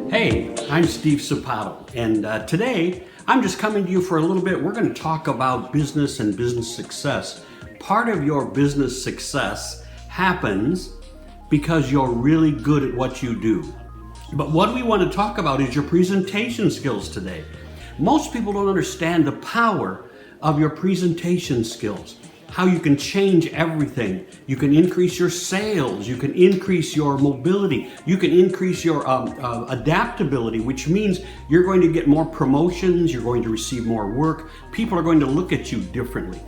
Hey, I'm Steve Sapato, and today I'm just coming to you for a little bit. We're going to talk about business and business success. Part of your business success happens because you're really good at what you do. But what we want to talk about is your presentation skills today. Most people don't understand the power of your presentation skills. How you can change everything. You can increase your sales, you can increase your mobility, you can increase your adaptability, which means you're going to get more promotions, you're going to receive more work, people are going to look at you differently.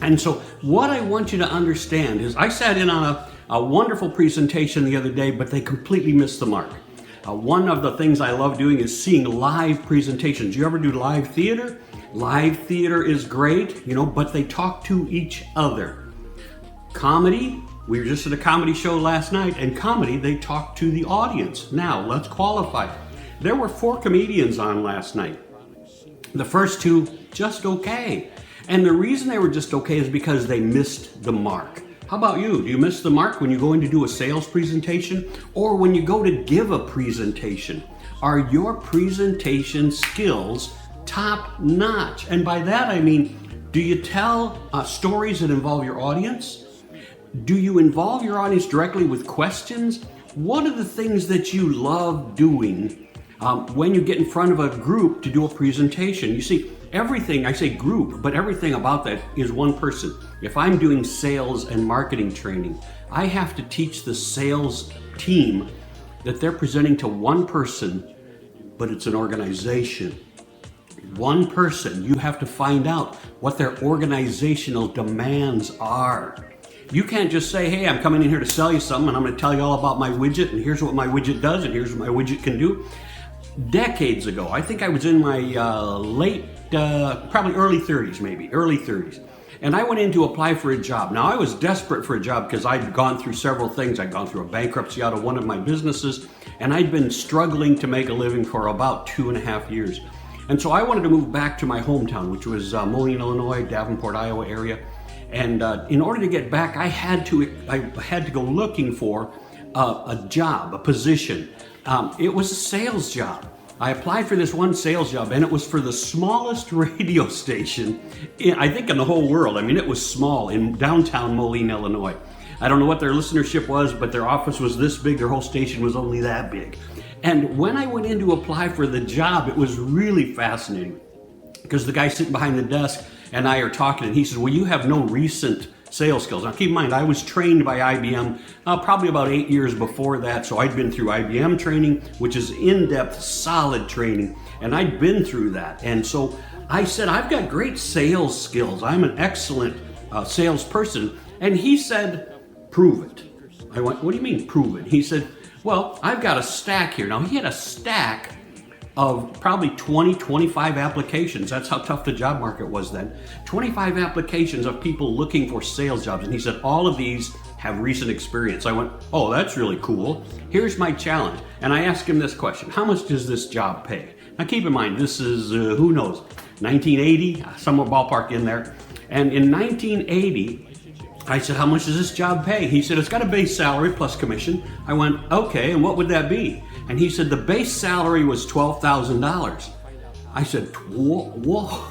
And so what I want you to understand is I sat in on a wonderful presentation the other day, but they completely missed the mark. One of the things I love doing is seeing live presentations. You ever do live theater? Live theater is great, but they talk to each other. Comedy, we were just at a comedy show last night, and comedy, they talk to the audience. Now, let's qualify. There were 4 comedians on last night. The first 2, just okay. And the reason they were just okay is because they missed the mark. How about you? Do you miss the mark when you go in to do a sales presentation or when you go to give a presentation? Are your presentation skills top notch? And by that I mean, do you tell stories that involve your audience? Do you involve your audience directly with questions? What are the things that you love doing when you get in front of a group to do a presentation? You see, everything, I say group, but everything about that is one person. If I'm doing sales and marketing training, I have to teach the sales team that they're presenting to one person, but it's an organization. One person. You have to find out what their organizational demands are. You can't just say, hey, I'm coming in here to sell you something and I'm going to tell you all about my widget and here's what my widget does and here's what my widget can do. Decades ago, I think I was in my probably early 30s. And I went in to apply for a job. Now, I was desperate for a job because I'd gone through several things. I'd gone through a bankruptcy out of one of my businesses, and I'd been struggling to make a living for about 2.5 years. And so I wanted to move back to my hometown, which was Moline, Illinois, Davenport, Iowa area. And in order to get back, I had to go looking for a job, a position. It was a sales job. I applied for this one sales job, and it was for the smallest radio station, I think in the whole world. I mean, it was small in downtown Moline, Illinois. I don't know what their listenership was, but their office was this big, their whole station was only that big. And when I went in to apply for the job, it was really fascinating because the guy sitting behind the desk and I are talking, and he says, well, you have no recent sales skills. Now, keep in mind, I was trained by IBM probably about 8 years before that, so I'd been through IBM training, which is in-depth, solid training, and I'd been through that. And so I said, I've got great sales skills. I'm an excellent salesperson. And he said, prove it. I went, what do you mean, prove it? He said, well, I've got a stack here. Now, he had a stack of probably 20, 25 applications. That's how tough the job market was then. 25 applications of people looking for sales jobs. And he said, all of these have recent experience. I went, oh, that's really cool. Here's my challenge. And I asked him this question: how much does this job pay? Now, keep in mind, this is, who knows, 1980, somewhere ballpark in there. And in 1980, I said, how much does this job pay? He said, it's got a base salary plus commission. I went, okay, and what would that be? And he said, the base salary was $12,000. I said, whoa,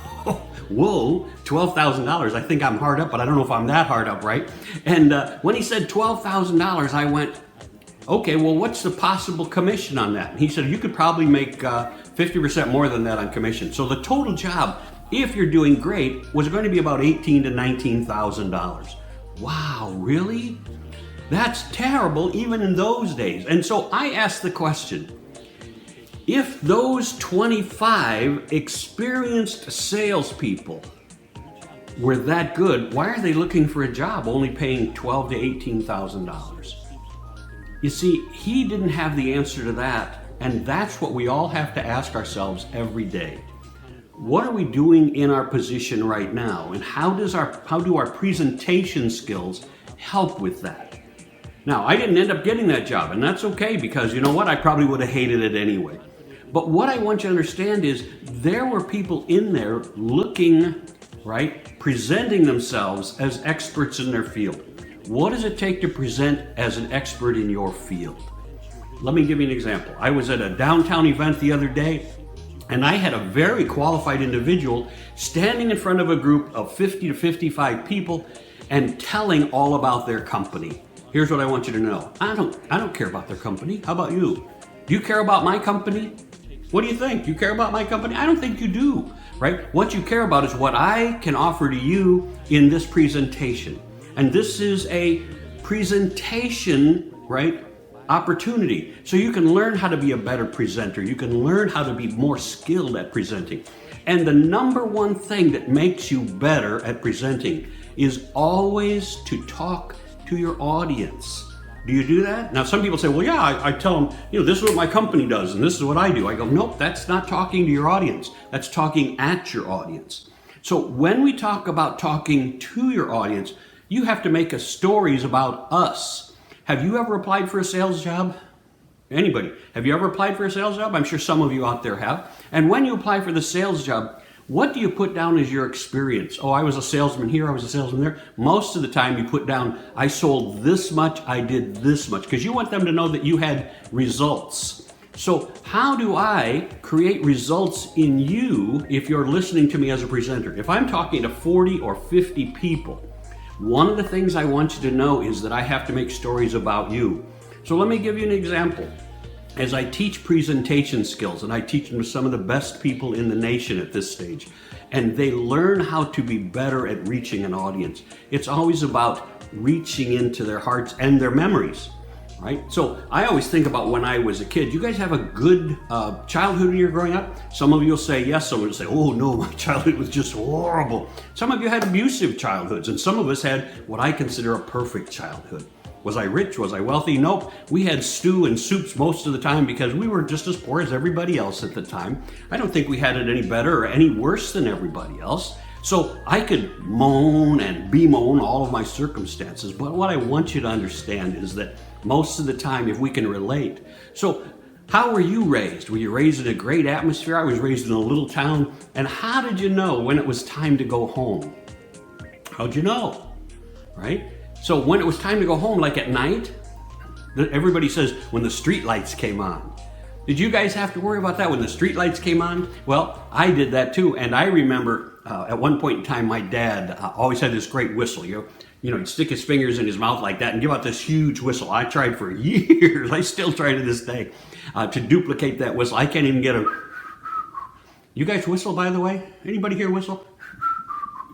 $12,000. I think I'm hard up, but I don't know if I'm that hard up, right? And when he said $12,000, I went, okay, well, what's the possible commission on that? And he said, you could probably make 50% more than that on commission. So the total job, if you're doing great, was going to be about $18,000 to $19,000. Wow, really? That's terrible even in those days. And so I asked the question, if those 25 experienced salespeople were that good, why are they looking for a job only paying $12,000 to $18,000? You see, he didn't have the answer to that, and that's what we all have to ask ourselves every day. What are we doing in our position right now, and how do our presentation skills help with that? Now, I didn't end up getting that job, and that's okay, because you know what? I probably would have hated it anyway. But what I want you to understand is there were people in there looking, right, presenting themselves as experts in their field. What does it take to present as an expert in your field? Let me give you an example. I was at a downtown event the other day, and I had a very qualified individual standing in front of a group of 50 to 55 people and telling all about their company. Here's what I want you to know. I don't care about their company. How about you? Do you care about my company? What do you think? You care about my company? I don't think you do, right? What you care about is what I can offer to you in this presentation. And this is a presentation, right? Opportunity. So you can learn how to be a better presenter. You can learn how to be more skilled at presenting. And the number one thing that makes you better at presenting is always to talk to your audience. Do you do that? Now, some people say, well, yeah, I tell them, this is what my company does and this is what I do. I go, nope, that's not talking to your audience. That's talking at your audience. So when we talk about talking to your audience, you have to make stories about us. Have you ever applied for a sales job? Anybody? Have you ever applied for a sales job? I'm sure some of you out there have. And when you apply for the sales job, what do you put down as your experience? Oh, I was a salesman here, I was a salesman there. Most of the time you put down, I sold this much, I did this much, because you want them to know that you had results. So how do I create results in you if you're listening to me as a presenter? If I'm talking to 40 or 50 people, one of the things I want you to know is that I have to make stories about you. So let me give you an example. As I teach presentation skills, and I teach them to some of the best people in the nation at this stage, and they learn how to be better at reaching an audience. It's always about reaching into their hearts and their memories, right? So I always think about when I was a kid. You guys have a good childhood when you're growing up? Some of you will say yes, some will say, oh no, my childhood was just horrible. Some of you had abusive childhoods, and some of us had what I consider a perfect childhood. Was I rich? Was I wealthy? Nope. We had stew and soups most of the time because we were just as poor as everybody else at the time. I don't think we had it any better or any worse than everybody else. So I could moan and bemoan all of my circumstances, but what I want you to understand is that most of the time, if we can relate. So how were you raised? Were you raised in a great atmosphere? I was raised in a little town. And how did you know when it was time to go home? How'd you know, right? So when it was time to go home, like at night, everybody says when the street lights came on. Did you guys have to worry about that when the street lights came on? Well, I did that too. And I remember at one point in time, my dad always had this great whistle. He'd stick his fingers in his mouth like that and give out this huge whistle. I tried for years. I still try to this day to duplicate that whistle. I can't even get a... You guys whistle, by the way? Anybody here whistle?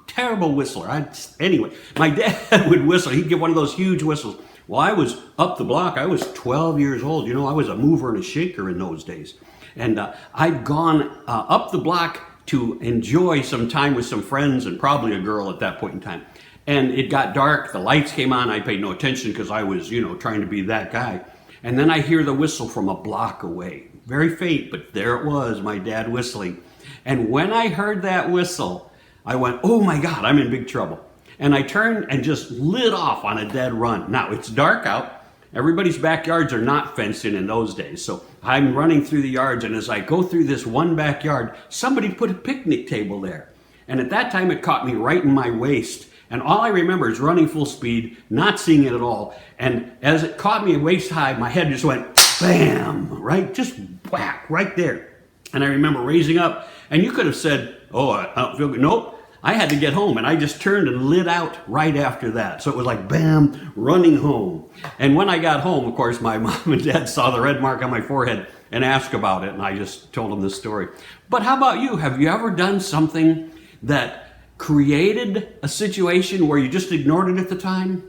Terrible whistler. Anyway, my dad would whistle. He'd get one of those huge whistles. Well, I was up the block. I was 12 years old. I was a mover and a shaker in those days. And I'd gone up the block to enjoy some time with some friends and probably a girl at that point in time. And it got dark. The lights came on. I paid no attention because I was, trying to be that guy. And then I hear the whistle from a block away. Very faint, but there it was, my dad whistling. And when I heard that whistle, I went, oh my God, I'm in big trouble. And I turned and just lit off on a dead run. Now, it's dark out. Everybody's backyards are not fenced in those days. So I'm running through the yards, and as I go through this one backyard, somebody put a picnic table there. And at that time, it caught me right in my waist. And all I remember is running full speed, not seeing it at all. And as it caught me waist high, my head just went bam, right? Just whack, right there. And I remember raising up, and you could have said, oh, I don't feel good. Nope. I had to get home, and I just turned and lit out right after that. So it was like, bam, running home. And when I got home, of course, my mom and dad saw the red mark on my forehead and asked about it, and I just told them this story. But how about you? Have you ever done something that created a situation where you just ignored it at the time?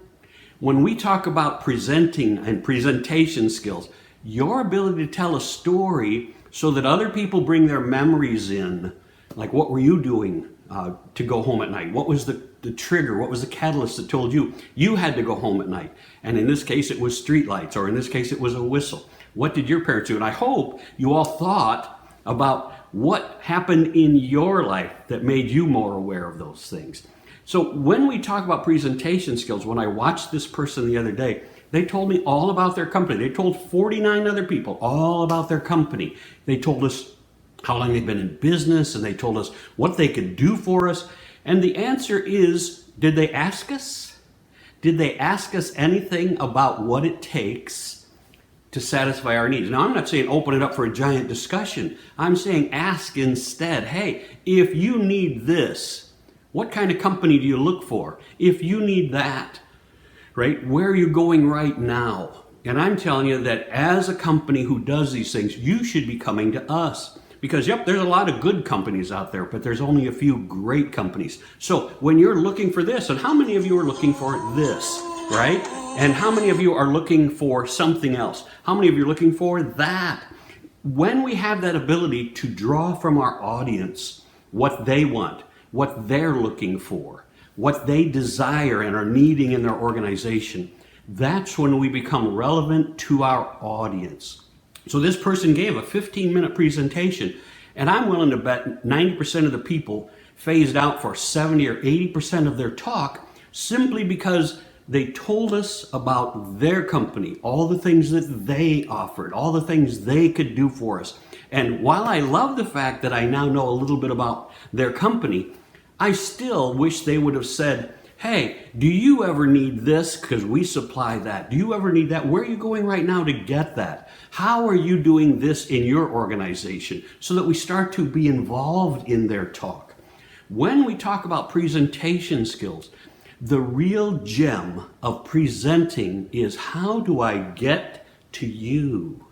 When we talk about presenting and presentation skills, your ability to tell a story so that other people bring their memories in, like what were you doing to go home at night? What was the trigger? What was the catalyst that told you had to go home at night? And in this case, it was street lights, or in this case, it was a whistle. What did your parents do? And I hope you all thought about what happened in your life that made you more aware of those things. So when we talk about presentation skills, when I watched this person the other day, they told me all about their company. They told 49 other people all about their company. They told us how long they've been in business, and they told us what they could do for us. And the answer is, did they ask us? Did they ask us anything about what it takes to satisfy our needs. Now, I'm not saying open it up for a giant discussion. I'm saying ask instead, hey, if you need this, what kind of company do you look for? If you need that, right, where are you going right now? And I'm telling you that as a company who does these things, you should be coming to us. Because, yep, there's a lot of good companies out there, but there's only a few great companies. So when you're looking for this, and how many of you are looking for this, right? And how many of you are looking for something else? How many of you are looking for that? When we have that ability to draw from our audience what they want, what they're looking for, what they desire and are needing in their organization, that's when we become relevant to our audience. So this person gave a 15-minute presentation, and I'm willing to bet 90% of the people phased out for 70 or 80% of their talk simply because they told us about their company, all the things that they offered, all the things they could do for us. And while I love the fact that I now know a little bit about their company, I still wish they would have said, hey, do you ever need this? Because we supply that. Do you ever need that? Where are you going right now to get that? How are you doing this in your organization? So that we start to be involved in their talk. When we talk about presentation skills, the real gem of presenting is, how do I get to you?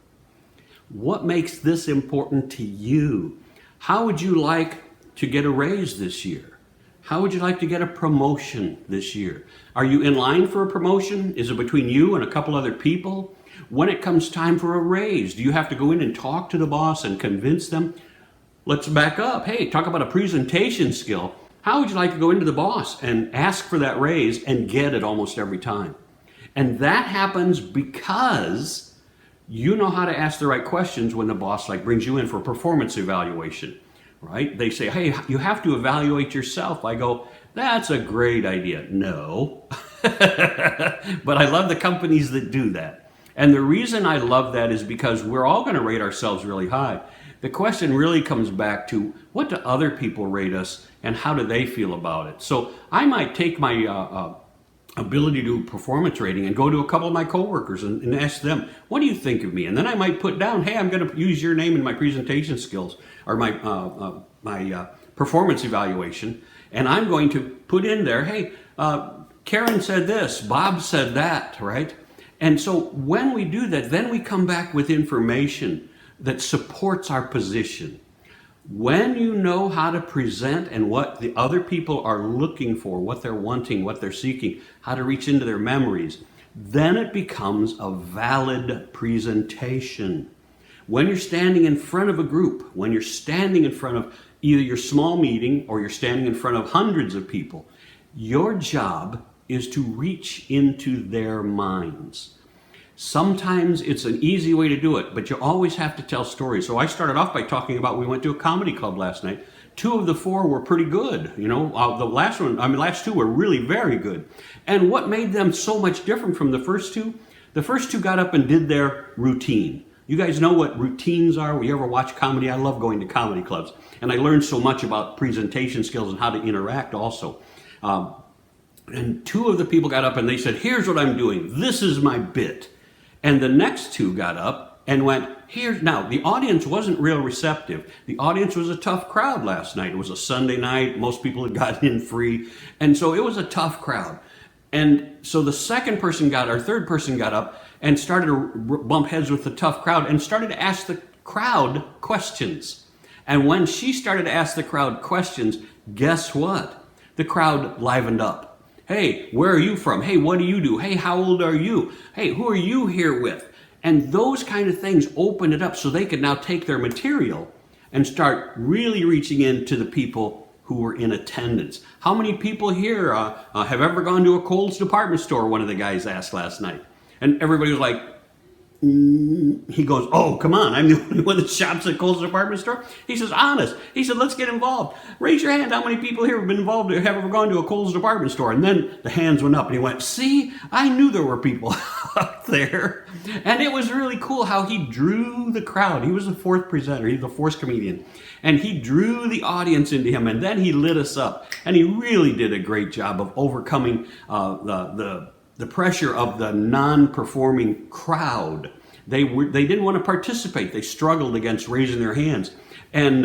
What makes this important to you? How would you like to get a raise this year? How would you like to get a promotion this year? Are you in line for a promotion? Is it between you and a couple other people? When it comes time for a raise, do you have to go in and talk to the boss and convince them? Let's back up. Hey, talk about a presentation skill. How would you like to go into the boss and ask for that raise and get it almost every time? And that happens because you know how to ask the right questions when the boss brings you in for a performance evaluation, right? They say, hey, you have to evaluate yourself. I go, that's a great idea. No. But I love the companies that do that. And the reason I love that is because we're all going to rate ourselves really high. The question really comes back to, what do other people rate us and how do they feel about it? So I might take my ability to do performance rating and go to a couple of my coworkers and ask them, what do you think of me? And then I might put down, hey, I'm going to use your name in my presentation skills or my performance evaluation. And I'm going to put in there, hey, Karen said this, Bob said that, right? And so when we do that, then we come back with information that supports our position. When you know how to present and what the other people are looking for, what they're wanting, what they're seeking, how to reach into their memories, then it becomes a valid presentation. When you're standing in front of a group, when you're standing in front of either your small meeting or you're standing in front of hundreds of people, your job is to reach into their minds. Sometimes it's an easy way to do it, but you always have to tell stories. So I started off by talking about, we went to a comedy club last night. 2 of the 4 were pretty good. The last 2 were really very good. And what made them so much different from the first 2? The first 2 got up and did their routine. You guys know what routines are? When you ever watch comedy? I love going to comedy clubs. And I learned so much about presentation skills and how to interact also. And 2 of the people got up and they said, here's what I'm doing. This is my bit. And the next 2 got up and went, now, the audience wasn't real receptive. The audience was a tough crowd last night. It was a Sunday night. Most people had gotten in free. And so it was a tough crowd. And so the third person got up and started to bump heads with the tough crowd and started to ask the crowd questions. And when she started to ask the crowd questions, guess what? The crowd livened up. Hey, where are you from? Hey, what do you do? Hey, how old are you? Hey, who are you here with? And those kind of things opened it up so they could now take their material and start really reaching into the people who were in attendance. How many people here have ever gone to a Kohl's department store? One of the guys asked last night. And everybody was like, He goes, oh, come on, I'm the only one that shops at Kohl's department store? He says, honest. He said, let's get involved. Raise your hand how many people here have been involved, have ever gone to a Kohl's department store? And then the hands went up and he went, see, I knew there were people out there. And it was really cool how he drew the crowd. He was the fourth presenter. He's the fourth comedian. And he drew the audience into him, and then he lit us up. And he really did a great job of overcoming the pressure of the non-performing crowd They didn't want to participate. They struggled against raising their hands. And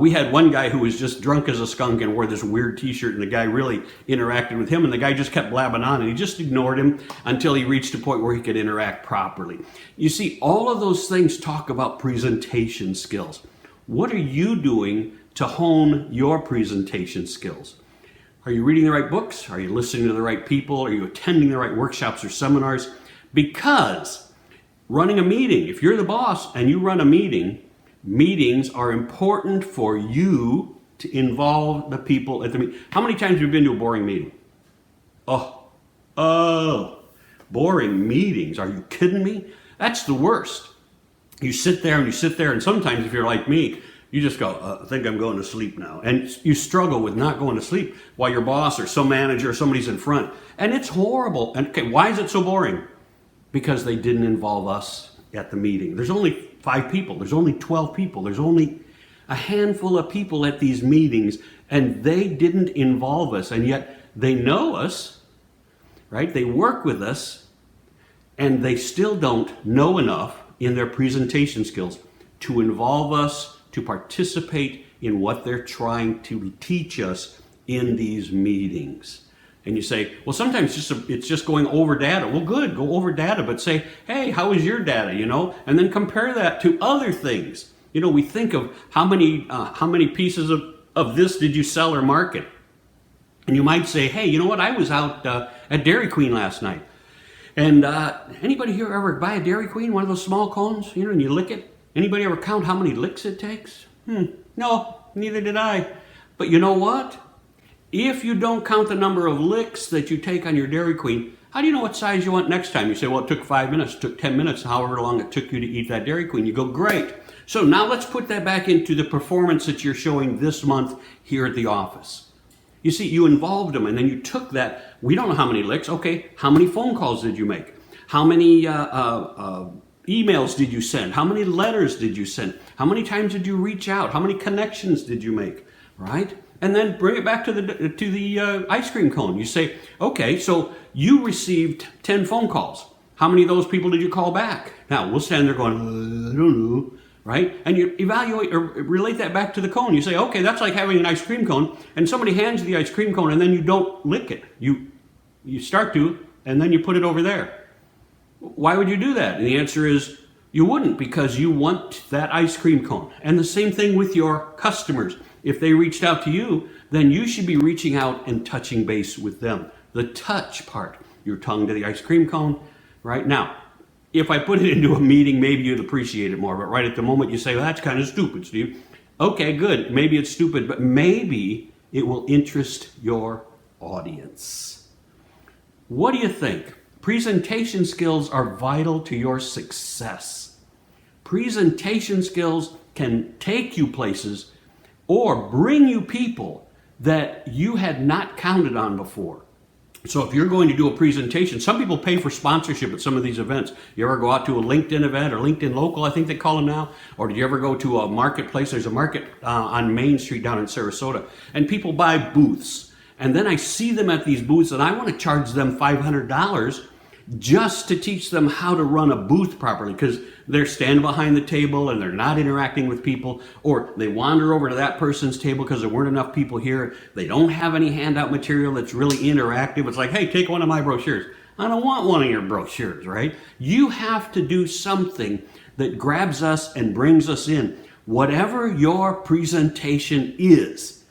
we had one guy who was just drunk as a skunk and wore this weird t-shirt, and the guy really interacted with him, and the guy just kept blabbing on, and he just ignored him until he reached a point where he could interact properly. You see, all of those things talk about presentation skills. What are you doing to hone your presentation skills? Are you reading the right books? Are you listening to the right people? Are you attending the right workshops or seminars? Because running a meeting, if you're the boss and you run a meeting, meetings are important for you to involve the people at the meeting. How many times have you been to a boring meeting? Boring meetings. Are you kidding me? That's the worst. You sit there, and sometimes if you're like me, you just go, I think I'm going to sleep now. And you struggle with not going to sleep while your boss or some manager or somebody's in front. And it's horrible. And okay, why is it so boring? Because they didn't involve us at the meeting. There's only 5 people. There's only 12 people. There's only a handful of people at these meetings, and they didn't involve us. And yet they know us, right? They work with us, and they still don't know enough in their presentation skills to involve us, to participate in what they're trying to teach us in these meetings. And you say, well, sometimes it's just going over data. Well, good, go over data, but say, hey, how is your data, And then compare that to other things. We think of how many pieces of this did you sell or market? And you might say, hey, you know what? I was out at Dairy Queen last night. And anybody here ever buy a Dairy Queen, one of those small cones, and you lick it? Anybody ever count how many licks it takes? No, neither did I. But you know what? If you don't count the number of licks that you take on your Dairy Queen, how do you know what size you want next time? You say, well, it took 5 minutes, it took 10 minutes, however long it took you to eat that Dairy Queen. You go, great. So now let's put that back into the performance that you're showing this month here at the office. You see, you involved them, and then you took that. We don't know how many licks. Okay, how many phone calls did you make? How many emails did you send? How many letters did you send? How many times did you reach out? How many connections did you make? Right? And then bring it back to the ice cream cone. You say, okay, so you received 10 phone calls. How many of those people did you call back? Now, we'll stand there going, I don't know, right? And you evaluate or relate that back to the cone. You say, okay, that's like having an ice cream cone, and somebody hands you the ice cream cone, and then you don't lick it. You start to, and then you put it over there. Why would you do that? And the answer is, you wouldn't, because you want that ice cream cone. And the same thing with your customers. If they reached out to you, then you should be reaching out and touching base with them. The touch part, your tongue to the ice cream cone, right? Now, if I put it into a meeting, maybe you'd appreciate it more. But right at the moment, you say, well, that's kind of stupid, Steve. Okay, good. Maybe it's stupid, but maybe it will interest your audience. What do you think? Presentation skills are vital to your success. Presentation skills can take you places or bring you people that you had not counted on before. So if you're going to do a presentation, some people pay for sponsorship at some of these events. You ever go out to a LinkedIn event or LinkedIn Local, I think they call them now? Or did you ever go to a marketplace? There's a market on Main Street down in Sarasota, and people buy booths. And then I see them at these booths, and I want to charge them $500 just to teach them how to run a booth properly, because they're standing behind the table and they're not interacting with people, or they wander over to that person's table because there weren't enough people here. They don't have any handout material that's really interactive. It's like, hey, take one of my brochures. I don't want one of your brochures, right? You have to do something that grabs us and brings us in. Whatever your presentation is,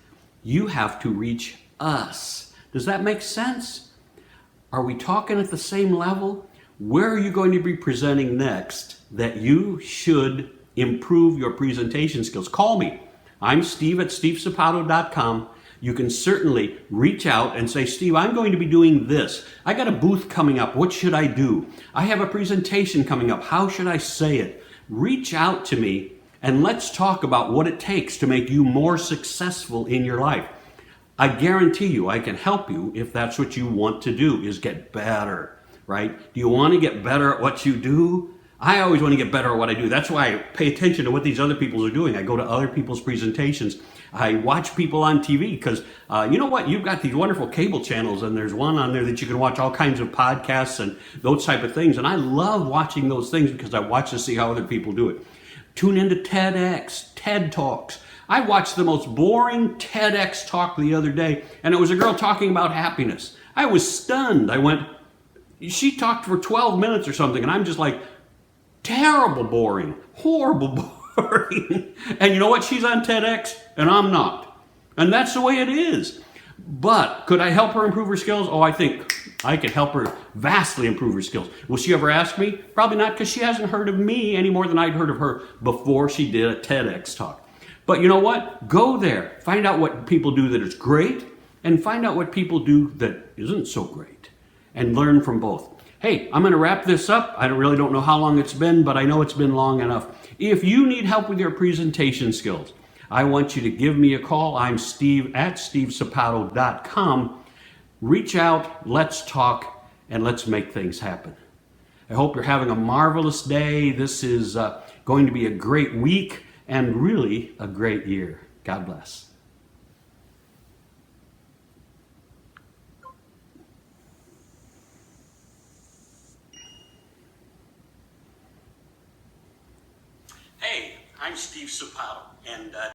you have to reach us. Does that make sense? Are we talking at the same level? Where are you going to be presenting next that you should improve your presentation skills? Call me. I'm Steve at stevesapato.com. You can certainly reach out and say, Steve, I'm going to be doing this. I got a booth coming up. What should I do? I have a presentation coming up. How should I say it? Reach out to me and let's talk about what it takes to make you more successful in your life. I guarantee you I can help you if that's what you want to do, is get better, right? Do you want to get better at what you do? I always want to get better at what I do. That's why I pay attention to what these other people are doing. I go to other people's presentations. I watch people on TV because you know what? You've got these wonderful cable channels, and there's one on there that you can watch all kinds of podcasts and those type of things. And I love watching those things because I watch to see how other people do it. Tune into TEDx, TED Talks. I watched the most boring TEDx talk the other day, and it was a girl talking about happiness. I was stunned. I went, she talked for 12 minutes or something, and I'm just like, terrible boring, horrible boring. And you know what? She's on TEDx and I'm not. And that's the way it is. But could I help her improve her skills? Oh, I think I could help her vastly improve her skills. Will she ever ask me? Probably not, because she hasn't heard of me any more than I'd heard of her before she did a TEDx talk. But you know what? Go there. Find out what people do that is great, and find out what people do that isn't so great, and learn from both. Hey, I'm going to wrap this up. I really don't know how long it's been, but I know it's been long enough. If you need help with your presentation skills, I want you to give me a call. I'm Steve at stevesapato.com. Reach out, let's talk, and let's make things happen. I hope you're having a marvelous day. This is going to be a great week and really a great year. God bless. Hey, I'm Steve Sapato, and